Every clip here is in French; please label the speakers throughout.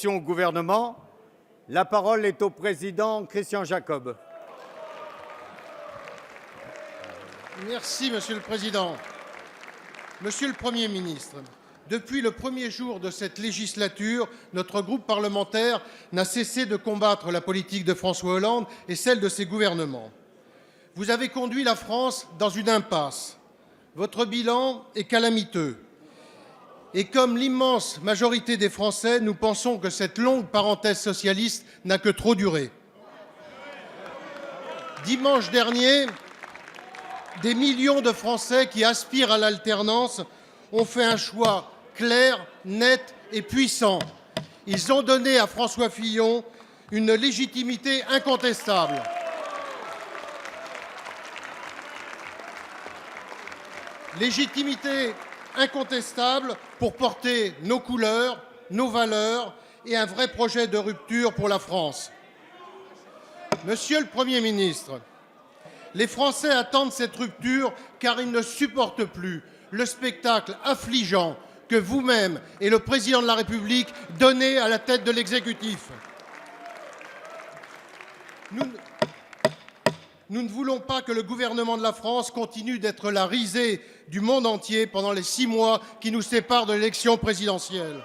Speaker 1: Au gouvernement. La parole est au président Christian Jacob.
Speaker 2: Merci, Monsieur le Président. Monsieur le Premier ministre, depuis le premier jour de cette législature, notre groupe parlementaire n'a cessé de combattre la politique de François Hollande et celle de ses gouvernements. Vous avez conduit la France dans une impasse. Votre bilan est calamiteux. Et comme l'immense majorité des Français, nous pensons que cette longue parenthèse socialiste n'a que trop duré. Dimanche dernier, des millions de Français qui aspirent à l'alternance ont fait un choix clair, net et puissant. Ils ont donné à François Fillon une légitimité incontestable. Légitimité incontestable pour porter nos couleurs, nos valeurs et un vrai projet de rupture pour la France. Monsieur le Premier ministre, les Français attendent cette rupture car ils ne supportent plus le spectacle affligeant que vous-même et le Président de la République donnez à la tête de l'exécutif. Nous ne voulons pas que le gouvernement de la France continue d'être la risée du monde entier pendant les 6 mois qui nous séparent de l'élection présidentielle.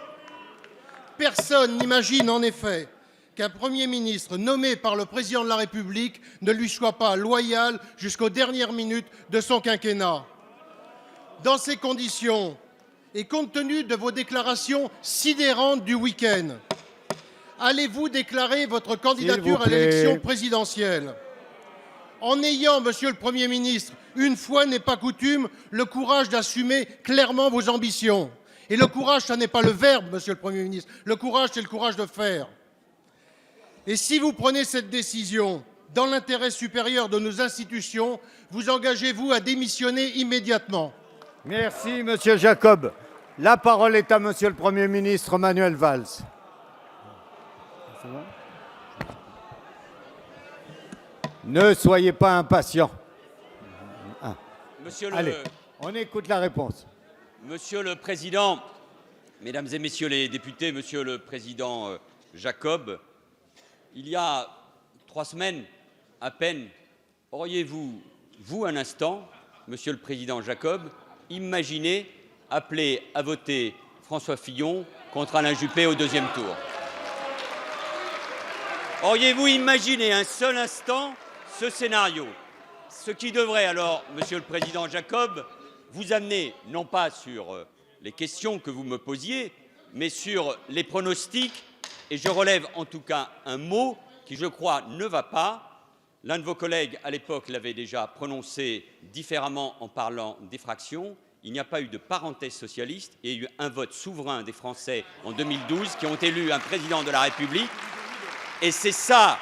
Speaker 2: Personne n'imagine en effet qu'un Premier ministre nommé par le Président de la République ne lui soit pas loyal jusqu'aux dernières minutes de son quinquennat. Dans ces conditions, et compte tenu de vos déclarations sidérantes du week-end, allez-vous déclarer votre candidature à l'élection présidentielle ? En ayant, Monsieur le Premier ministre, une fois n'est pas coutume, le courage d'assumer clairement vos ambitions. Et le courage, ça n'est pas le verbe, Monsieur le Premier ministre. Le courage, c'est le courage de faire. Et si vous prenez cette décision dans l'intérêt supérieur de nos institutions, vous engagez-vous à démissionner immédiatement?
Speaker 1: Merci, Monsieur Jacob. La parole est à Monsieur le Premier ministre Manuel Valls. Ne soyez pas impatient. Allez, on écoute la réponse.
Speaker 3: Monsieur le Président, Mesdames et Messieurs les députés, Monsieur le Président Jacob, il y a 3 semaines à peine, auriez-vous, un instant, Monsieur le Président Jacob, imaginé appeler à voter François Fillon contre Alain Juppé au 2e tour? Auriez-vous imaginé un seul instant ce scénario? Ce qui devrait alors, Monsieur le Président Jacob, vous amener non pas sur les questions que vous me posiez, mais sur les pronostics. Et je relève en tout cas un mot qui, je crois, ne va pas. L'un de vos collègues, à l'époque, l'avait déjà prononcé différemment en parlant d'effraction. Il n'y a pas eu de parenthèse socialiste. Il y a eu un vote souverain des Français en 2012 qui ont élu un président de la République. Et c'est ça,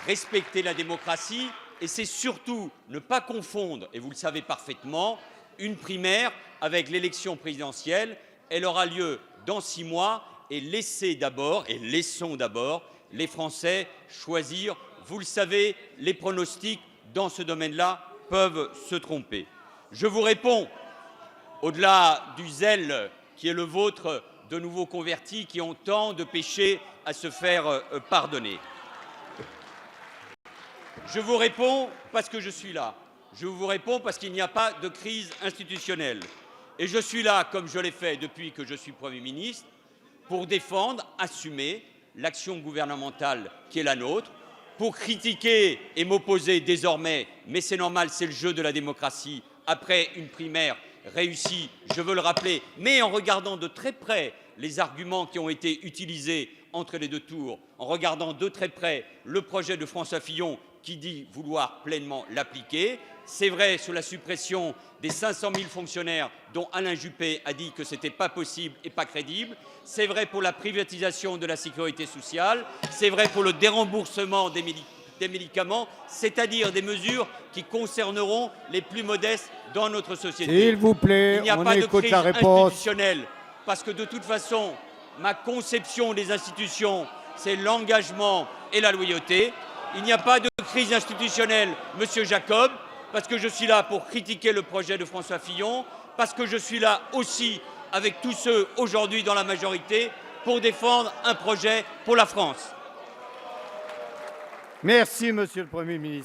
Speaker 3: respecter la démocratie, et c'est surtout ne pas confondre, et vous le savez parfaitement, une primaire avec l'élection présidentielle. Elle aura lieu dans 6 mois, et laissons d'abord les Français choisir. Vous le savez, les pronostics dans ce domaine-là peuvent se tromper. Je vous réponds, au-delà du zèle qui est le vôtre de nouveaux convertis qui ont tant de péchés à se faire pardonner. Je vous réponds parce que je suis là. Je vous réponds parce qu'il n'y a pas de crise institutionnelle. Et je suis là, comme je l'ai fait depuis que je suis Premier ministre, pour défendre, assumer l'action gouvernementale qui est la nôtre, pour critiquer et m'opposer désormais, mais c'est normal, c'est le jeu de la démocratie, après une primaire réussie, je veux le rappeler, mais en regardant de très près les arguments qui ont été utilisés entre les 2 tours, en regardant de très près le projet de François Fillon qui dit vouloir pleinement l'appliquer. C'est vrai sur la suppression des 500 000 fonctionnaires dont Alain Juppé a dit que ce n'était pas possible et pas crédible. C'est vrai pour la privatisation de la sécurité sociale. C'est vrai pour le déremboursement des médicaments, c'est-à-dire des mesures qui concerneront les plus modestes dans notre société.
Speaker 1: S'il vous plaît,
Speaker 3: il n'y a
Speaker 1: on
Speaker 3: pas de
Speaker 1: écoute
Speaker 3: crise
Speaker 1: la réponse.
Speaker 3: institutionnelle, parce que de toute façon, ma conception des institutions, c'est l'engagement et la loyauté. Il n'y a pas de crise institutionnelle, Monsieur Jacob, parce que je suis là pour critiquer le projet de François Fillon, parce que je suis là aussi avec tous ceux aujourd'hui dans la majorité pour défendre un projet pour la France.
Speaker 1: Merci, Monsieur le Premier ministre.